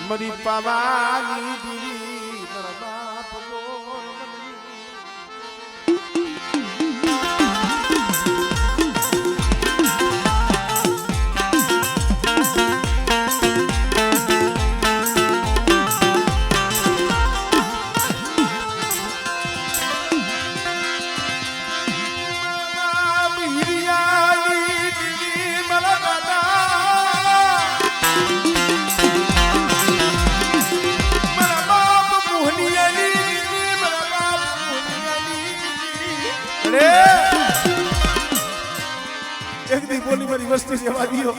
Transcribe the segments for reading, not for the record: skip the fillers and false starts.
મરી પાવાની દીવી મારા બાપ બોલી મારી વસ્તી સેવા દીઓ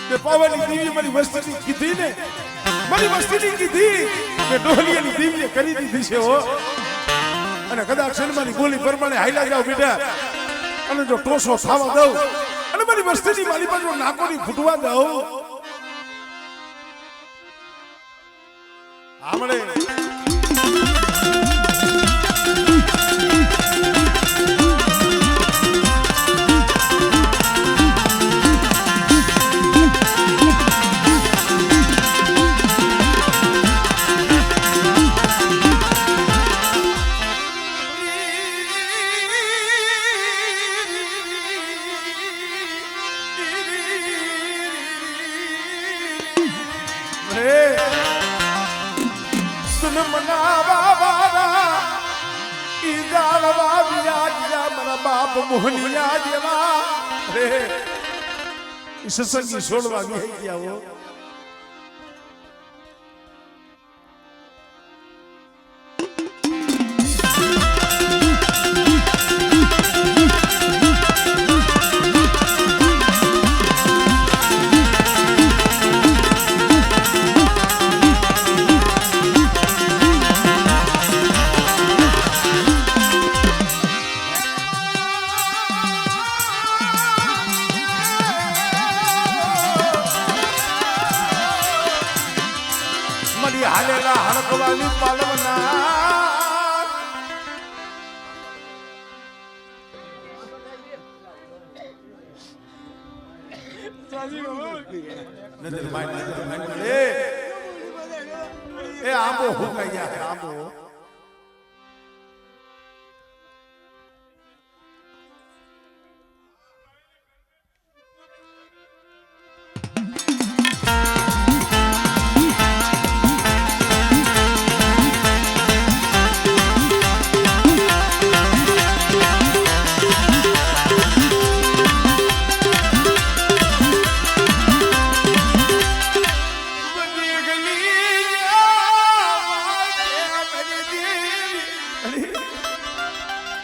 કે પાવાની દીવી મારી વસ્તીની કીધી ને મારી વસ્તીની કીધી કે ડોલિયાની દીવીએ કરી દીધી છે હો અને કદાચ સન્માની બોલી પ્રમાણે હાઈલા જાવ બેટા અને જો ટોસો ખાવા દઉં અને મારી વસ્તીની મારી પાસે નાકોની ફૂટવા દઉં આમળે બાપ મોહનિયા જેવા રે સત્સંગી છોડવા ગઈ ગયા હો હાલેલા હણકવાની પાલવના એ આંબો હુકાઈ ગયા આંબો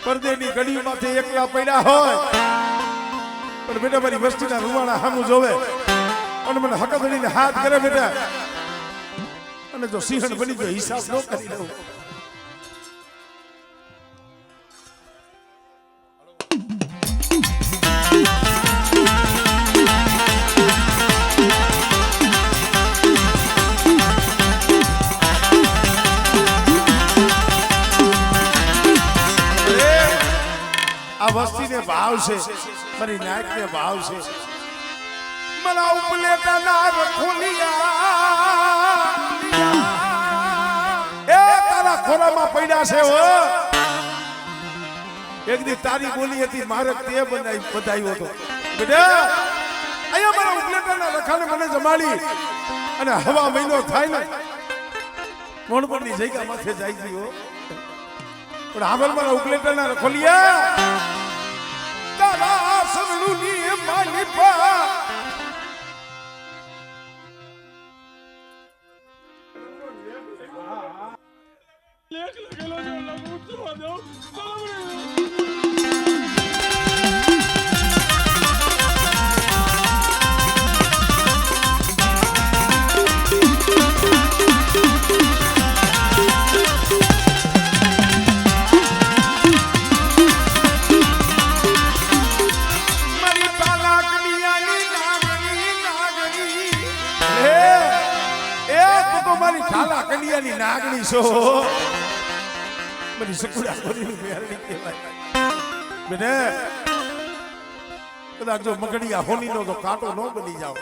પડદેની ગડીમાંથી એકલા પડ્યા હોય પણ બેટા મારી વસ્તીના રૂવાણા સામું જોવે અને મને હકદડીને હાથ કરે બેટા અને જો સિંહણ બની ગયો હિસાબ ન કરી દઉં આ વસ્તીને ભાવ છે મારી નાકને ભાવ છે મારા ઉપલેટા ના રખોલિયા એ તારા ખોરામાં પડ્યા છે હો એક દી તારી બોલી હતી મારે તે બધાયો હતો બેટા અહીંયા મારા ઉપલેટાના રખાને મને જમાડી અને હવા મહિનો થાય ને મોણપણની જગ્યા માથે જાય છે હો પણ આમર મારા ઉપલેટાના રખોલિયા તારા સગલુની માલિપા લેખ લગેલો જો લગુ તો દો કલિયાની નાગણી છો બધી સકુડા કોની મેરણી કહેવાય બેટા કદાચ જો મગડિયા હોનીનો તો કાંટો ન બની જાવ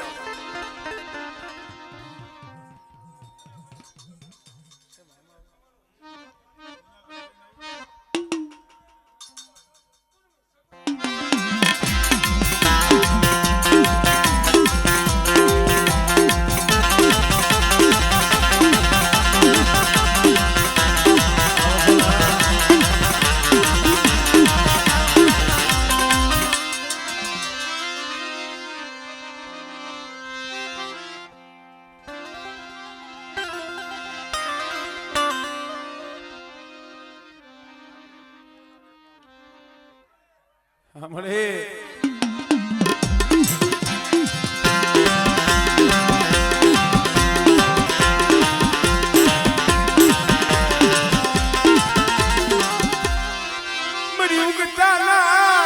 હમણે મરી ઉગતાના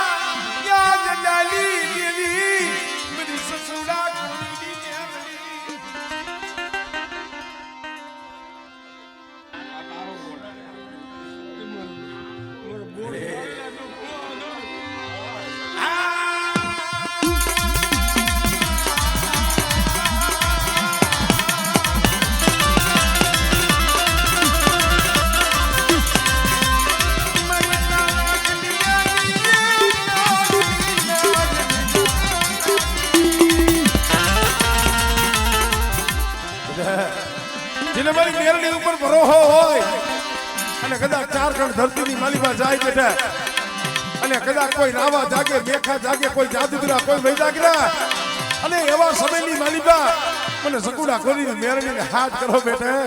યાદ ડાલી દેવી મરી સસુરા કોની દેવડી જેને મારી મેરડી ઉપર ભરોહો હોય અને કદાચ ચાર ખંડ ધરતીની માલિકા જાય બેઠા અને કદાચ કોઈ રાવા જાગે મેખા જાગે કોઈ જાદુગરા કોઈ વૈદાગરા અને એવા સમયની માલિકા મને સકુડા ખોલીને મેરડીને હાથ કરો બેઠા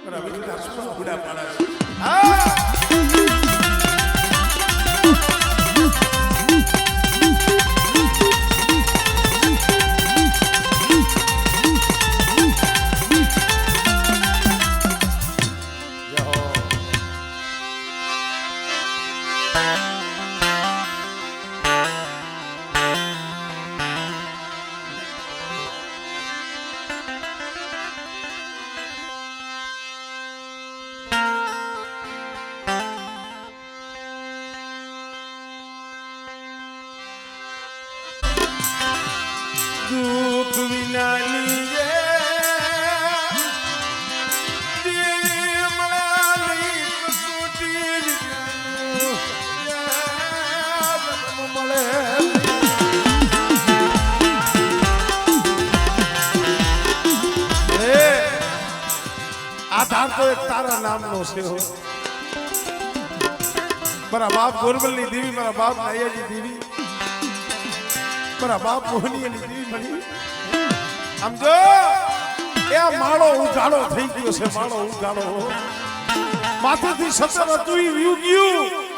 બરાબર સકુડા પાડા હા દુઃખ વિના લીજે દેવી મળાલી કસોટી મળે આધાર તો એક તારા નામનો છે મારા બાપ ગોરબલની દેવી મારા બાપ નાયાજી દેવી મારા બાપ મોહની દેવી મળી આમ જો એ માળો ઉજાડો થઈ ગયો છે માળો ઉજાડો માથેથી સતર હતું વ્યુ ગયું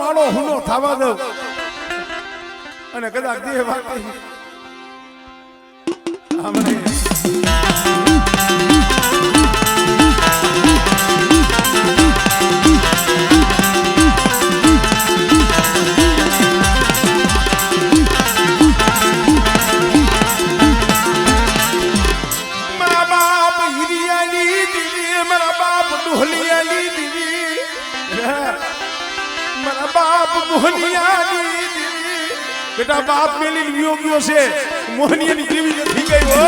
માળો હુનો થવા દો અને કદાચ દેહ વાટી મારા બાપ હિરિયાની દીદી મારા બાપ ડોલિયાની દીદી મારા બાપ મોહનિયાની બેટા બાપ મેલી વિયો ગયો છે મોહનિયાની દેવી નથી ગઈ હો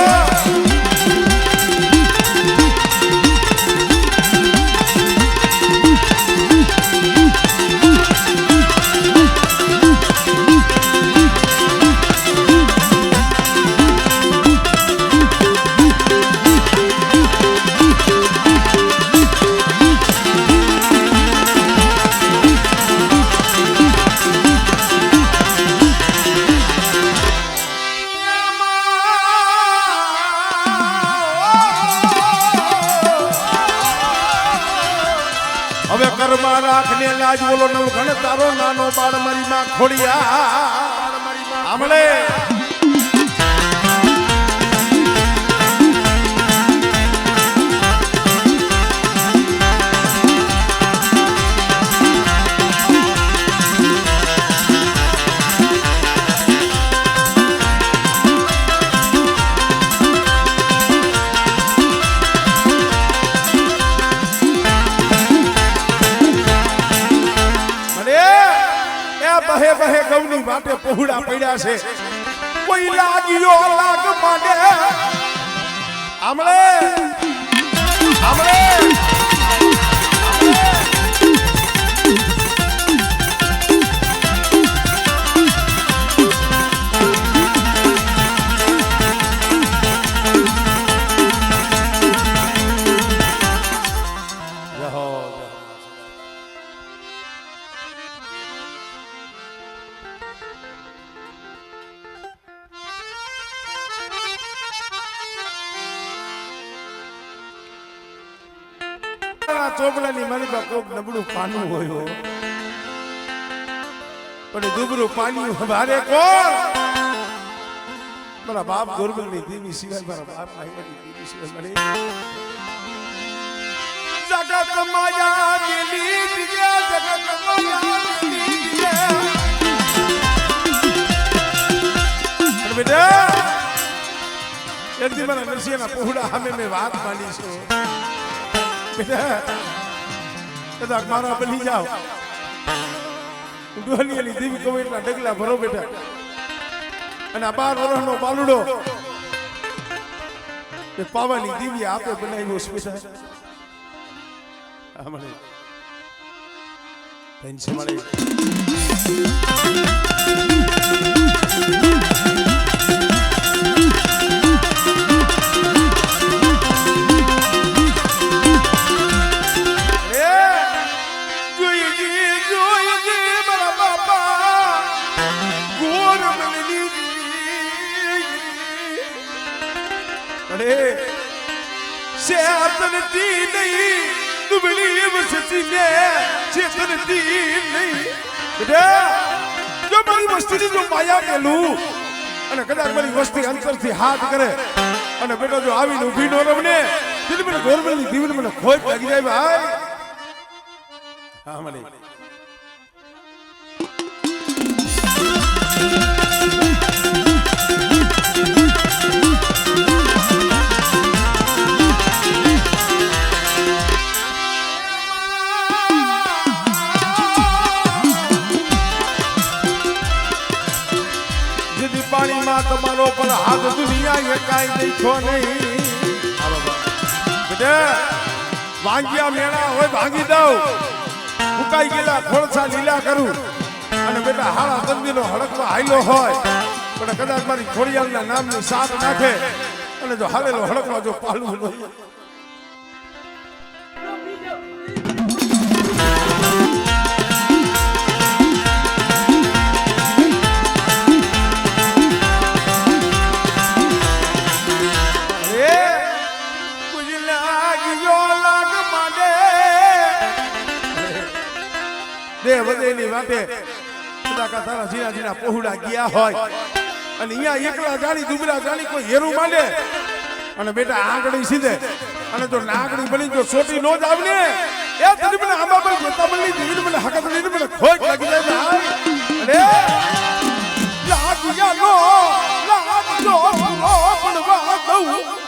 હવે કર્મા રાખને લાજ બોલો નવ ઘણ તારો નાનો બાળ મારી માં ખોડિયા આમળે વાટે પહોળા પડ્યા છે કોઈ લાગ્યો લાગ માંડે આમળે આમળે ચોપડાની મારી પાસે કોક નબળું પાનું હોય પણ દુબરું પાણી ભારે કોણ મારા બાપ ગોરબલની દેવી સિવાય મારા બાપ નાઈની દેવી સિવાય મને જગત માયા મેલી દિયા જગત માયા મેલી દિયા બેટા એક દી મારા નરસિંહના પહોળા સામે મેં વાત માંડી છે બેટા મારા બની જાઓ ડોલિયાની દેવી કહું એટલા ડગલા ભરો બેટા અને આ 12 વર્ષનો બાલુડો એ પાવાની દેવી આપે બનાવ્યો છે બેટા આ મને ટેન્શન મળે चेतनती नहीं दुबली बसती ने चेतनती नहीं बेटा जो मारी वस्ती जो माया के लू અને કદાચ મારી વસ્તી અંતરથી હાથ કરે અને બેટા જો આવીને ઊભી ન રમને તેથી મને ગોરબલની દીવને મને ખોટ લાગી જાય ભાઈ હા મને પાણીમાં તમારો પણ હાથ દુનિયા એ કાંઈ દેખો નહીં બેટા ભાંગ્યા મેળા હોય ભાંગી દઉં ઉકાઈ ગયેલા ખોળસા લીલા કરું અને બેટા હાળા તંદીનો હડકમાં હાયલો હોય પણ કદાચ મારી ખોડિયાલના નામની સાથ નાખે અને જો હાલેલો હડકમાં જો પાલું નહીં દેવદેની વાટે કદાચ તારા જીના જીના પહોળા ગયા હોય અને અહીંયા એકલા જાણી દુબળા જાણી કોઈ હેરું માંડે અને બેટા આંગળી સીધે અને જો નાગડી બની જો છોટી નો જ આવને એ તને મને આંબા પર જોતા બની દીવી મને હકત લઈને મને ખોટ લાગી જાય અરે લાગ્યા નો લાગજો પડવા દઉં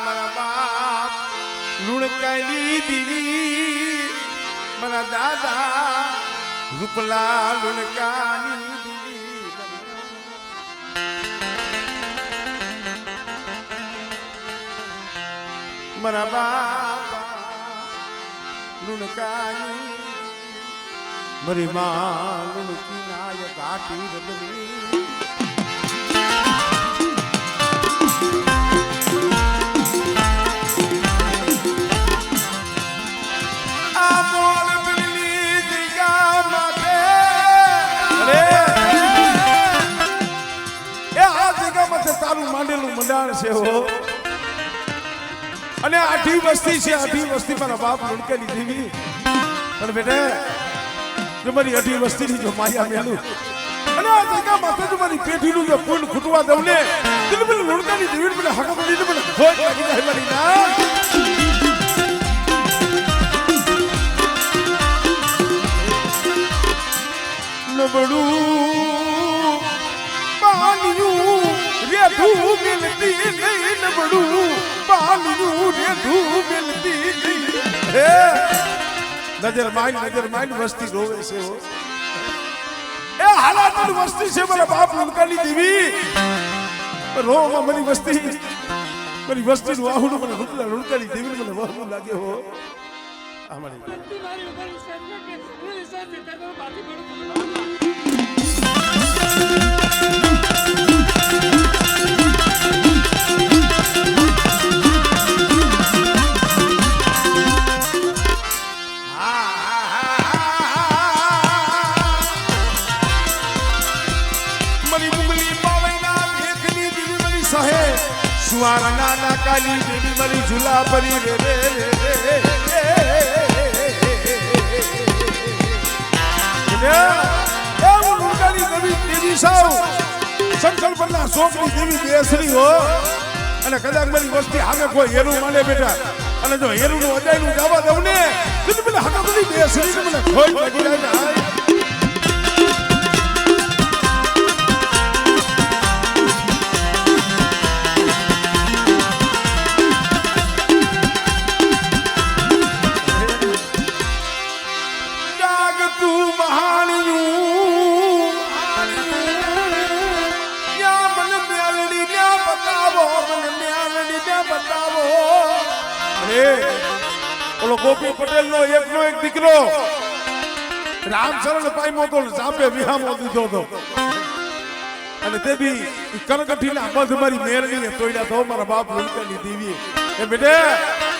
મારા બાપ લુણકાની દીવી મારા દાદા રૂપલા લુણકાની દીવી મારા બાપ લુણકાની મારી માં લુણકી નાય ઘાટી રદવી તારું માંડેલું મંડાણ છે હો અને આઠી વસ્તી છે આઠી વસ્તી મારા બાપ લુણકેલી દેવી પણ બેટા જો મારી આઠી વસ્તીની જો માયા મેલું અને આ જગ્યા માથે જો મારી પેઢીનું જો પૂર્ણ ખૂટવા દઉં ને દિલ મને લુણકેલી દેવી મને હક પડી મને ખોટ લાગી જાય મારી ના નબળું પાલિયું રેધું મિલતી નહીં નબળું પાલિયું રેધું મિલતી નહીં હે નજર માઇન વસ્તી રોવે છે હો એ હાલાત વસ્તી છે મારા બાપ લંકાની દેવી રોમાં મારી વસ્તી નું આહુડું મને લંકાની દેવી મને વહુ લાગે હો અમારી સુવારા નાના કાલી દેવી મારી ઝુલા પરી રે રે દેવી સાવ સંકલ્પના શોકની દેવી બેસરી હો અને કદાચ મારી વસ્તી સામે કોઈ હેરું માને બેટા અને જો હેરું નું અજાયનું જવા દઉં ને મને હકા બધી બેસરી મને ખોટ લાગી જાય ગોપી પટેલ નો એક દીકરો રામચરણ પામ્યો તો સાપે વિહામો દીધો હતો અને તે બી કરગઠીના બંધ મારી મેરણીએ તોડ્યા તો મારા બાપ લંકાની દેવી એ બેટે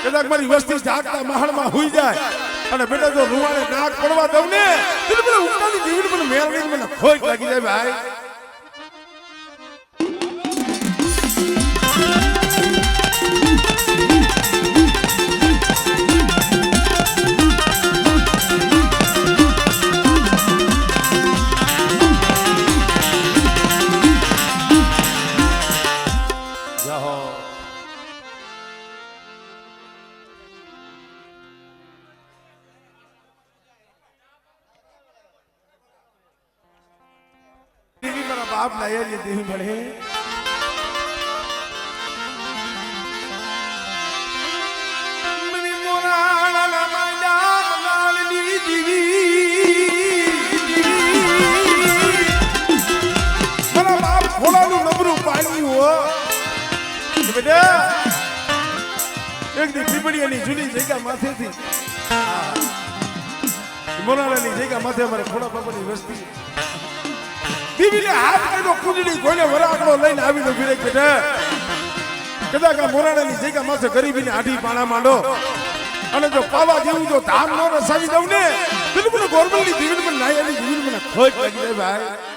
કદાચ મારી વસ્તી જાગતા મહાણમાં હુઈ જાય અને બેટા જો રૂવાને નાક પડવા દઉં ને તો મને ઉંટાની દેવી મને મેરણી મને ખોટ લાગી જાય ભાઈ बाप लाया ये देवी बढ़े मनी मोराना ना माया मनालनी देवी मेरा बाप खोला नु नबरू पानी हो बेटा एक दिन पिपड़ियानी झूली जगह माथे थी मोराना ની જગ્યા માથે અમારે ખોડા બાપાની વસ્તી દીવીને હાથ કર્યો કુંડળી કોઈને વરાકડો લઈને આવી તો ફિરે બેટા કદાચ આ મોરાણાની જગ્યા માથે ગરીબીને આઢી પાણા માંડો અને જો પાવા જેવું જો ધામ ન રસાવી દઉં ને બિલકુલ ગોરબલની દીવીને મને નાયાની દીવીને મને ખોટ લાગી જાય ભાઈ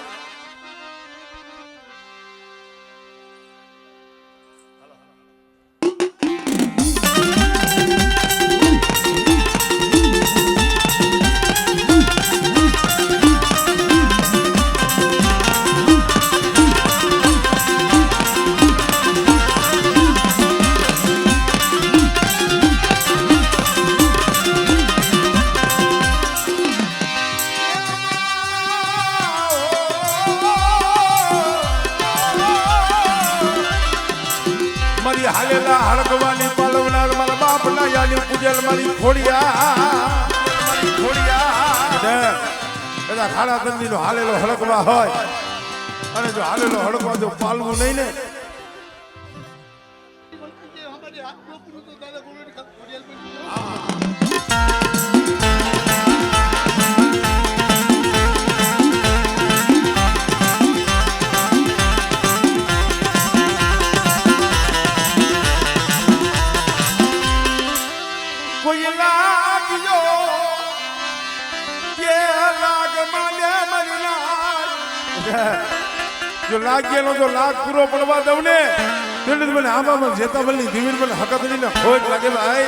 હાલેલા હળકવાની પાલવનાર મારા બાપ ના યાની પૂજલ મારી ખોડિયા બધા ખાડા તંદી નો હાલેલો હળકવા હોય અને જો હાલેલો હળકવા જો પાલવું નહીં ને जो लाग गया जो लाग पूरो पड़वा दऊ ने तेरे तो मैंने आमा में जेता बल्ली दिवीर में हकत नहीं ना खोज लगे भाई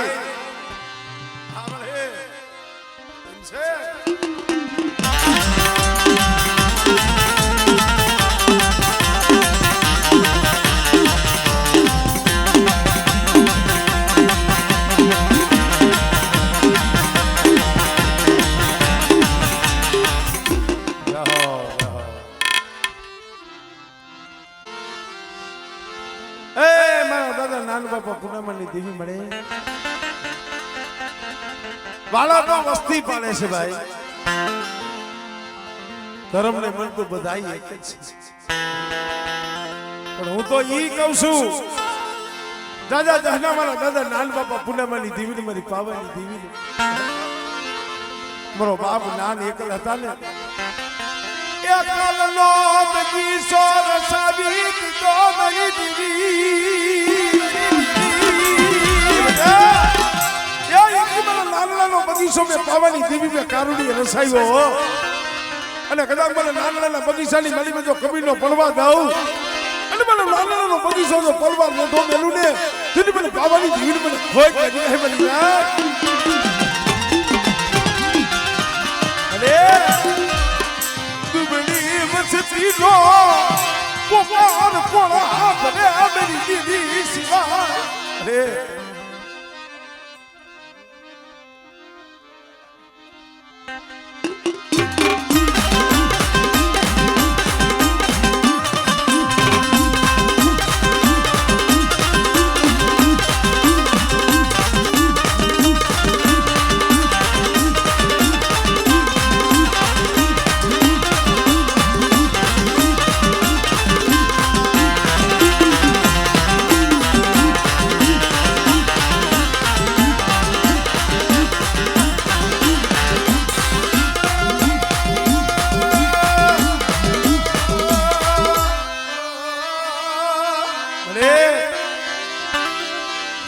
નાન બાપા પૂનમની દેવી મળે વાળા તો વસ્તી પાડે છે ભાઈ ધર્મ ને મન તો બધાય એક જ છે પણ હું તો ઈ કહું છું દાદા દહના મારા દાદા નાન બાપા પૂનમની દેવી મારી પાવાની દેવી મારો બાપ નાન એકલ હતા ને એકલ નો બગીચો રસાવી તો મારી દેવી નાનલાનો બગીચો મેં પાવાની દેવી મેં કારુડી રસાયો અને કદાચ મને નાનલાના બગીચાની માલીમાં જો કબીરનો પડવા દઉં અને મને નાનલાનો બગીચો જો પડવા મોઢો મેલું ને તેથી મને પાવાની દેવી મને ખોઈ કાઢી હે બની અરે દુબળી મસ્તી નો પોપાર પોળા ભલે મેરી દેવી સિવા અરે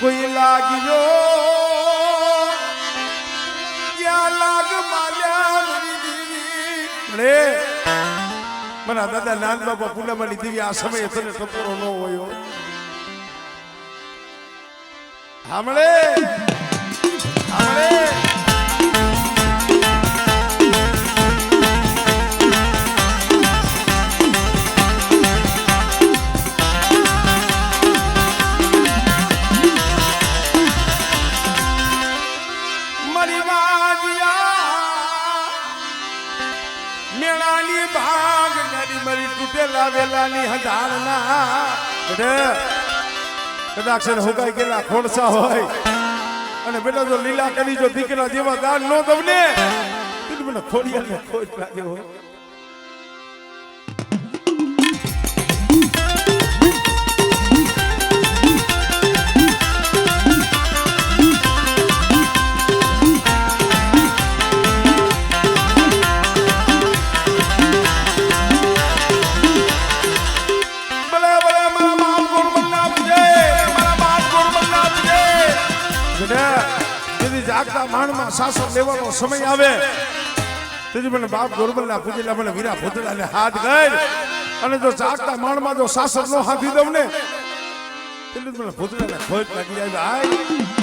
કોઈ લાગ્યો ક્યાં લાગ માલ્યા મારી દેવી રે મારા દાદા નાન બાપા પૂનમની દેવી આ સમયે તને ટપોરો ન હોય સાંભળે સાંભળે મેળાની ભાગ નરી મરી તૂટેલા વેલાની હજારના કદાચ હુકાઈ ગયેલા ખોડસા હોય અને બેટા જો લીલા કરી જો દીકરા જેવા દાન નો તમને મને ખોડિયાને ખોટ લાગે હોય જાગતા માણમાં શાસન લેવાનો સમય આવે તેથી મને બાપ ગોરબલના પૂજેલા મને વીરા ભૂતળાને હાથ ગઈ અને જો જાગતા માણમાં જો શાસન નો હાથી દઉં ને એટલે મને ભૂતળાને ખોટ લાગી જાય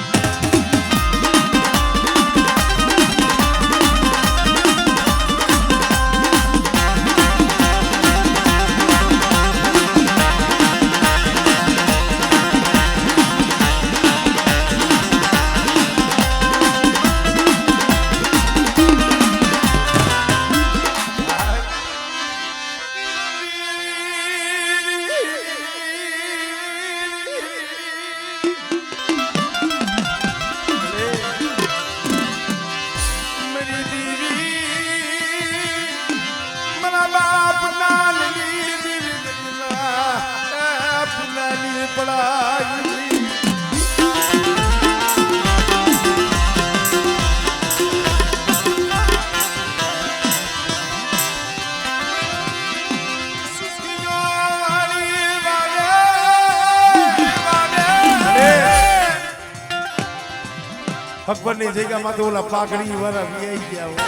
અકબરની જગ્યામાં તો ઓલા પાઘડી વાળા વીઆઈ ગયા હોય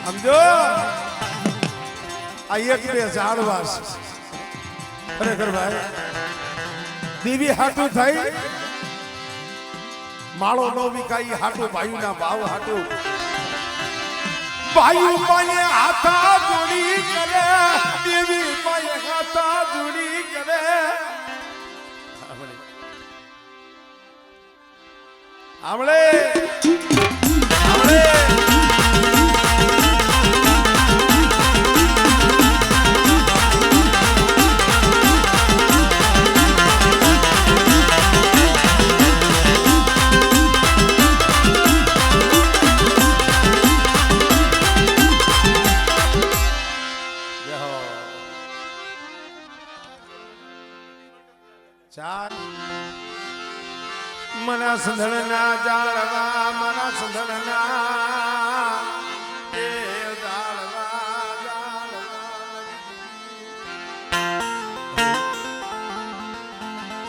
સમજો આ એક બે ઝાડવાસ ખરેખર ભાઈ દેવી હાટું થઈ માળો નો વિકાઈ હાટું ભાઈના ભાવ હાટું ભાઈ પાયે હાથા જોડી કરે દેવી પાયે હાથા જોડી કરે આમળે આમળે ચાર મના સંધણના જાળવા મના સંધણના એ જાળવા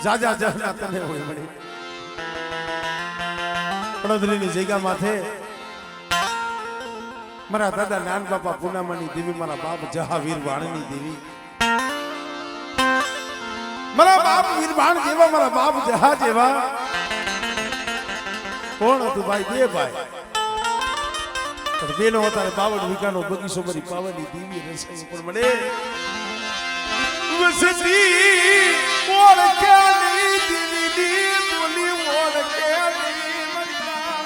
જાજા જહના તને હોય મળી પડદરીની જગ્યા માથે મારા દાદા નાન બાપા પૂનામાની દેવી મારા બાપ જહાવીર વાણની દેવી મારા બાપ વીરભાણ જેવા મારા બાપ જહા જેવા કોણ હતું ભાઈ બે ભાઈ પણ બેનો હતા 52 વીઘાનો બગીચો મારી પાવાની દેવી રસાઈ ઉપર મળે વસતી મોળકેલી દીવી બોલી મોળકેલી મરિયા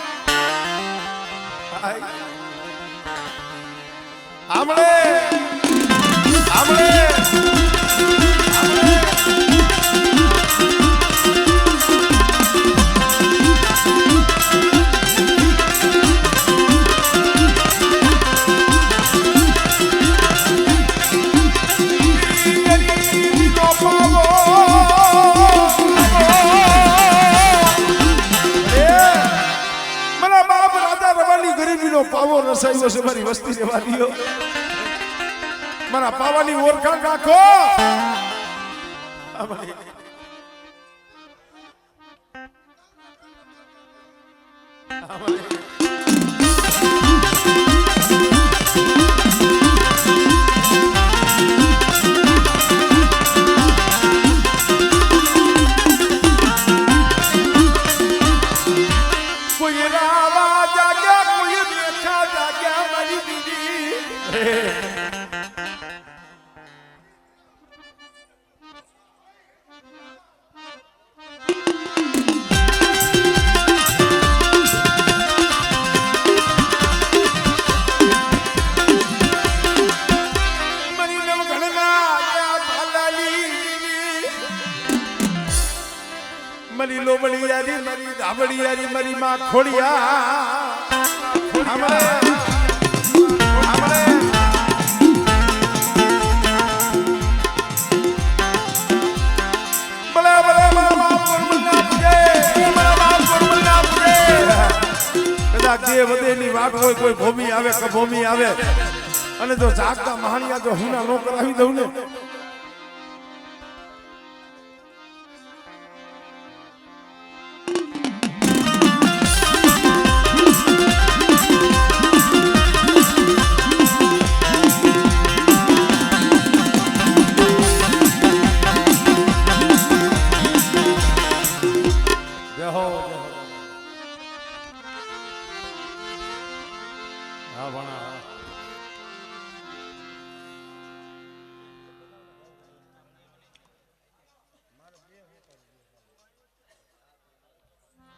આમળે આમળે પાવો રસાયો છે મારી વસ્તી રહેવા દીયો મારા પાવાની ઓળખાણ રાખો કોઈ રાવા જાગ્યા કોઈ બેઠા જાગ્યા મારી દીદી મરી નવ ગણના ભાલાલી મરી લોબડી યારી મરી ધાબડી યારી મરી માં ખોડિયા હમણે હમણે બલે બલે મારા બાપ પરમના પૂજે મારા બાપ પરમના પૂજે કદાચ જે વધેની વાત હોય કોઈ ભૂમિ આવે કે ભૂમિ આવે અને જો જાગતા મહાણિયા જો હુના નો કરાવી દઉં ને